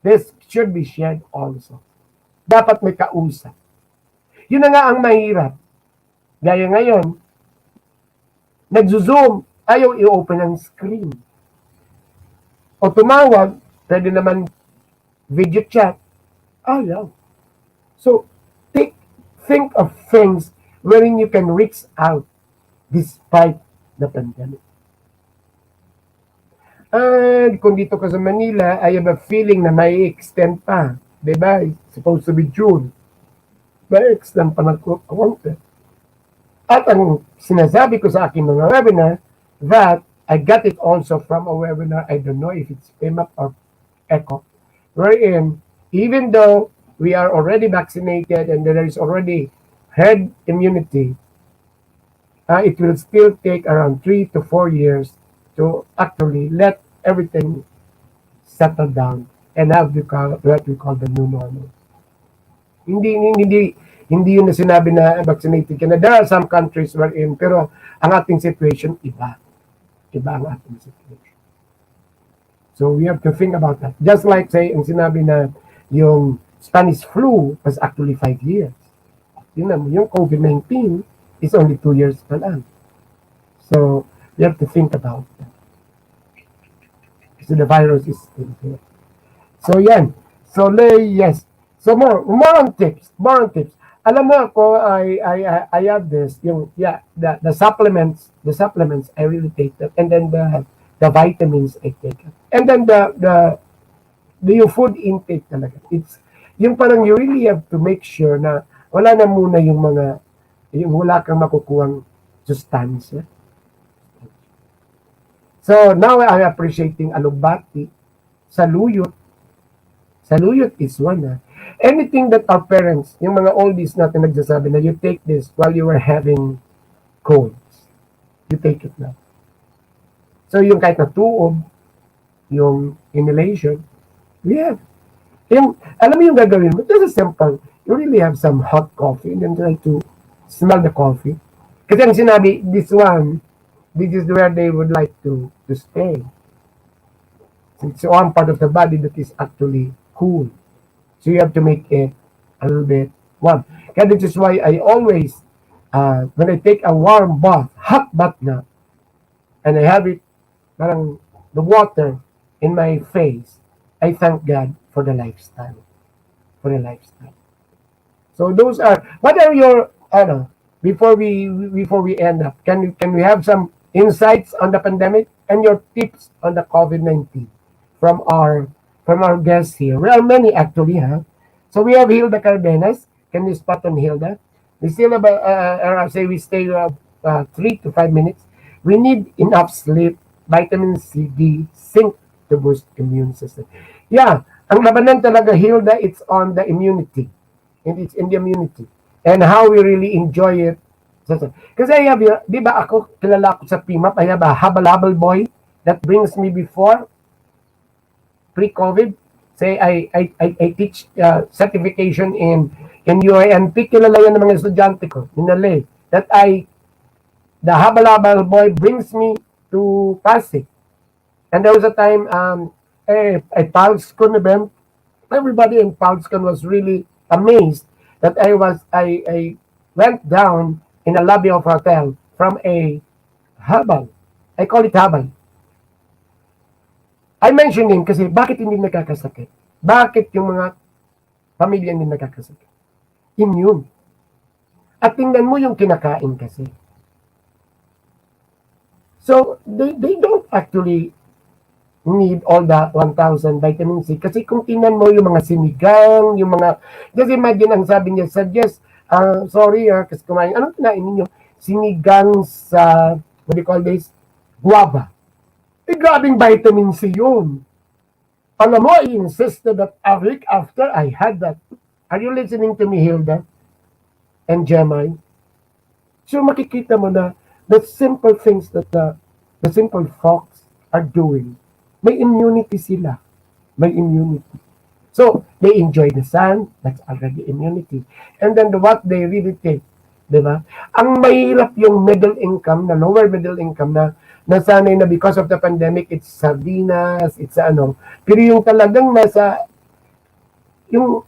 This should be shared also. Dapat may kausap. Yun na nga ang mahirap. Gaya ngayon, nagzo-zoom, ayaw i-open ang screen. O tumawag, pwede naman video chat, ayaw. So, think of things wherein you can reach out despite the pandemic. And kung dito ka sa Manila, I have a feeling na may extend pa. Diba? It's supposed to be June. May extend pa ng konti. At ang sinasabi ko sa aking mga webinar, that I got it also from a webinar, I don't know if it's PMAP or ECHO, wherein even though we are already vaccinated and there is already herd immunity, it will still take around 3 to 4 years to actually let everything settle down and have what we call the new normal. Hindi yun na sinabi na vaccinated ka na. There are some countries we're in, pero ang ating situation, iba. Iba ang ating situation. So we have to think about that. Just like, say, ang sinabi na yung Spanish flu was actually 5 years. Tingnan mo, yung COVID-19 is only 2 years pa lang. So, you have to think about that. So, the virus is still here. So, yan. So, yes. So, more on tips. Alam mo ako, I have this, the supplements, I really take that. And then the vitamins I take it. And then yung food intake talaga. It's, yung parang you really have to make sure na wala na muna yung wala kang makukuhang sustansya. So, now I'm appreciating alugbati, saluyot. Saluyot is one. Anything that our parents, yung mga oldies natin nagsasabi na you take this while you were having colds. You take it now. So, yung kahit na tuob, yung inhalation, we have. Alam mo yung gagawin mo? This is simple. You really have some hot coffee and then try to smell the coffee. Kasi ang sinabi, this is where they would like to stay. It's one part of the body that is actually cool. So you have to make it a little bit warm. Kaya this is why I always, when I take a warm bath, hot bath na, and I have it, parang the water in my face, I thank God for the lifestyle. So those are, what are your, before we end up, can we have some insights on the pandemic and your tips on the COVID-19 from our guests here? There are many actually, So we have Hilda Cardenas. Can you spot on Hilda? We still have, we stay 3 to 5 minutes. We need enough sleep, vitamin C, D, zinc to boost immune system. Yeah, ang labanan talaga, Hilda, it's on the immunity. And it's in the immunity. And how we really enjoy it. Kasi I have, di ba ako, kilala ako sa PMAP, I have a habal-habal boy that brings me before, pre-COVID. Say, I teach certification in UANP. Kilala yan ng mga estudyante ko, minalay. The habal-habal boy brings me to Pasig. And there was a time, at Palscon event, everybody in Palscon was really amazed that I went down in a lobby of a hotel from a habal. I call it habal. I mentioned him kasi bakit hindi nagkakasakit? Bakit yung mga pamilya hindi nagkakasakit? Immune. At tingnan mo yung kinakain kasi. So they don't actually need all that 1,000 vitamin C. Kasi kung tingnan mo yung mga sinigang, yung mga, just imagine ang sabi niya, suggest, sorry kasi kumain, anong kinain ninyo? Sinigang sa, what do you call this? Guava. Eh, grabing vitamin C yun. Alam mo, I insisted that a week after I had that. Are you listening to me, Hilda and Gemma? So makikita mo na the simple things that the simple folks are doing, may immunity sila. May immunity. So, they enjoy the sun, that's already immunity. And then what they really take, di ba? Ang mahirap yung middle income, na lower middle income na nasanay na because of the pandemic, it's sardinas, it's ano. Pero yung talagang nasa, yung,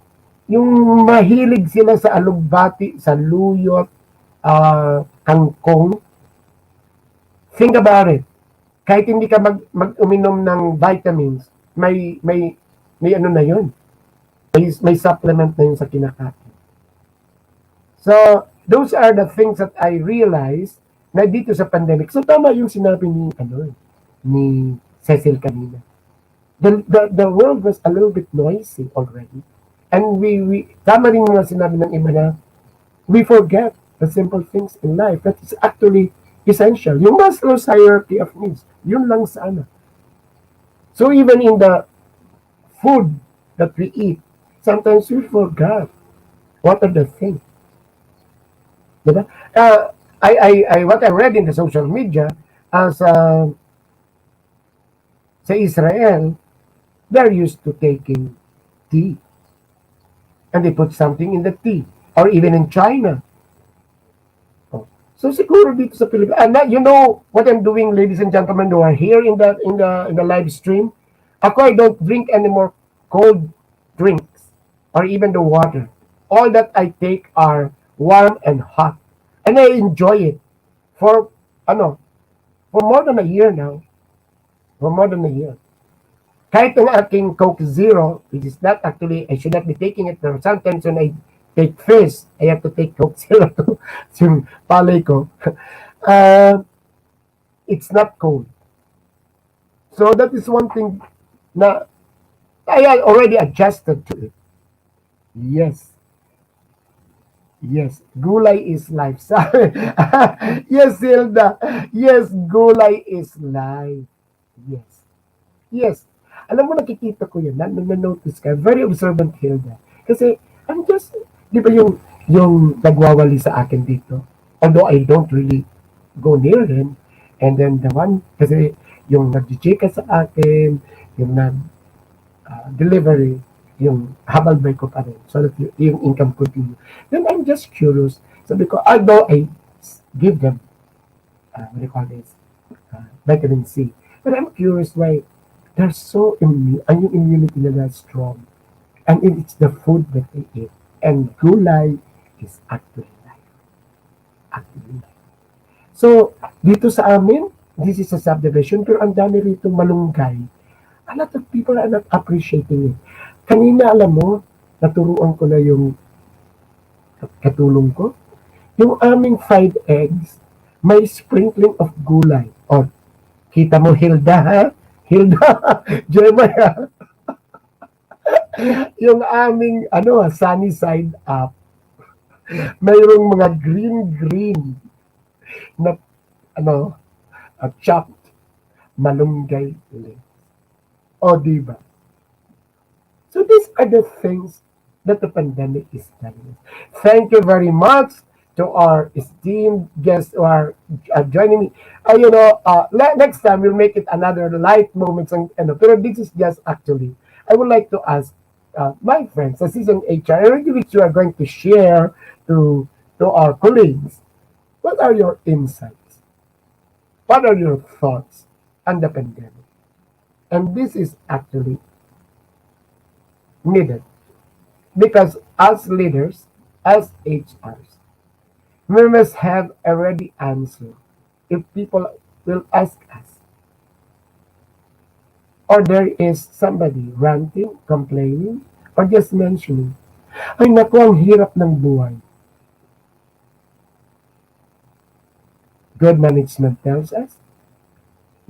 yung mahilig sila sa alugbati, sa luyot, kangkong, think about it. Kahit hindi ka mag-uminom ng vitamins, may ano na yun. May supplement na yun sa kinakain. So, those are the things that I realized na dito sa pandemic. So, tama yung sinabi ni Cecil kanina. The world was a little bit noisy already. And tama rin mga sinabi ng iba na we forget the simple things in life that is actually essential. Yung Maslow's hierarchy of needs, yun lang sana. So even in the food that we eat, sometimes we forgot what are the things. Diba? What I read in the social media, as sa Israel, they're used to taking tea. And they put something in the tea. Or even in China. So siguro dito sa Pilipinas, you know what I'm doing, ladies and gentlemen who are here in the live stream? Ako, I don't drink any more cold drinks or even the water. All that I take are warm and hot. And I enjoy it for more than a year now. For more than a year. Kahit ang aking Coke Zero, which is not actually, I should not be taking it, pero sometimes when I take fish, I have to take Coke Zero to yung palay ko. It's not cold. So that is one thing na I already adjusted to it. Yes. Yes, gulay is life. Yes, Hilda. Yes, gulay is life. Yes. Yes. Alam mo, nakikita ko yan. Na-notice ka. Very observant, Hilda. Kasi, I'm just, di ba yung nagwawali sa akin dito? Although I don't really go near him. And then the one, kasi yung nag-chika sa akin, yung delivery, yung habal bay ko pa rin. So that yung income continue. Then I'm just curious. Sabi ko, although I give them, what do you call this? Vitamin C. But I'm curious why they're so immune, and yung immunity nila strong. And it's the food that they eat. And gulay is actually life. Actually life. So, dito sa amin, this is a subdivision, pero ang dami rito malunggay. A lot of people are not appreciating it. Kanina, alam mo, naturuan ko na yung katulong ko. Yung aming 5 eggs, may sprinkling of gulay. O, kita mo, Hilda, ha? Hilda, Jeremiah. Yung aming sunny side up, mayroong mga green na chopped malunggay leaves. O, diba? So these are the things that the pandemic is telling us. Thank you very much to our esteemed guests who are joining me. Next time we'll make it another light moments. Pero this is just actually, I would like to ask my friends, Assistant HR, which you are going to share to our colleagues. What are your insights? What are your thoughts on the pandemic? And this is actually needed because as leaders, as HRs, we must have a ready answer if people will ask us. Or there is somebody ranting, complaining, or just mentioning, ay naku, ang hirap ng buhay. Good management tells us,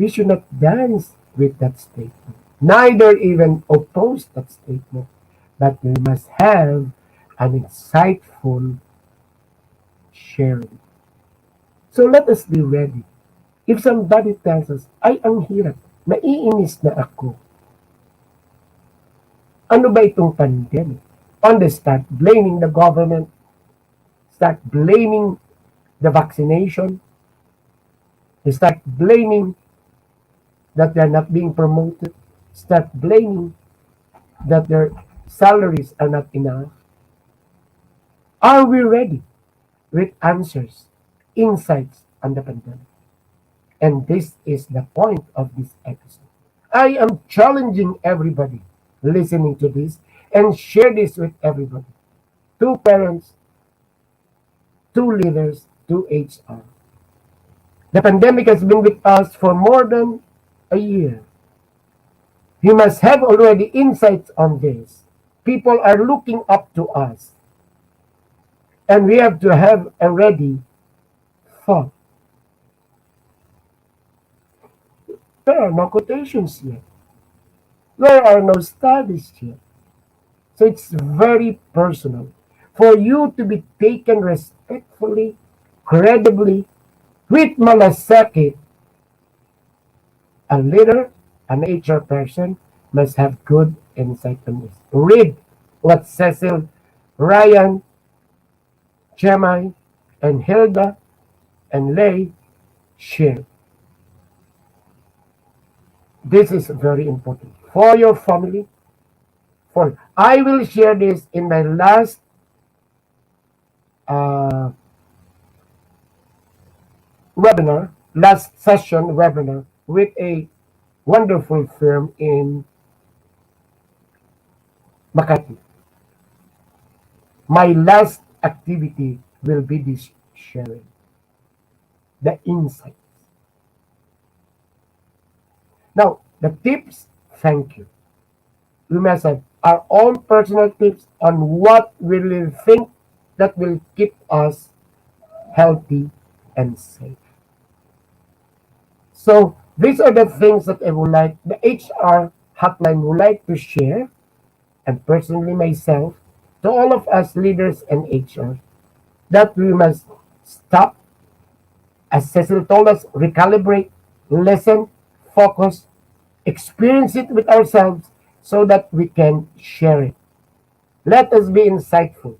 We should not dance with that statement, neither even oppose that statement, but we must have an insightful sharing. So let us be ready. If somebody tells us, ay, ang hirap, naiinis na ako. Ano ba itong pandemic? On the start blaming the government, start blaming the vaccination, they start blaming that they're not being promoted, start blaming that their salaries are not enough. Are we ready with answers, insights on the pandemic? And this is the point of this episode. I am challenging everybody listening to this and share this with everybody. Two parents, two leaders, two HR. The pandemic has been with us for more than a year. We must have already insights on this. People are looking up to us. And we have to have a ready thought. There are no quotations yet. There are no studies yet. So it's very personal. For you to be taken respectfully, credibly, with malasakit, a leader, an HR person, must have good insight on this. Read what Cecil, Ryan, Jemai, and Hilda, and Lay share. This is very important for your family. For I will share this in my last uh, webinar, last session webinar with a wonderful firm in Makati. My last activity will be this sharing the insights. Now, the tips, thank you. We must have our own personal tips on what we will think that will keep us healthy and safe. So these are the things that I would like the HR hotline would like to share, and personally myself, to all of us leaders and HR, that we must stop, as Cecil told us, recalibrate, listen, focus, experience it with ourselves so that we can share it. Let us be insightful.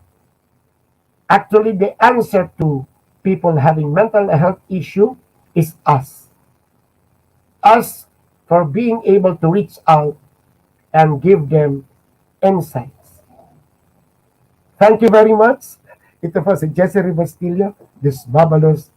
Actually, the answer to people having mental health issue is us. Us for being able to reach out and give them insights. Thank you very much. Ito po si Jesse Rebustillo, This Babalos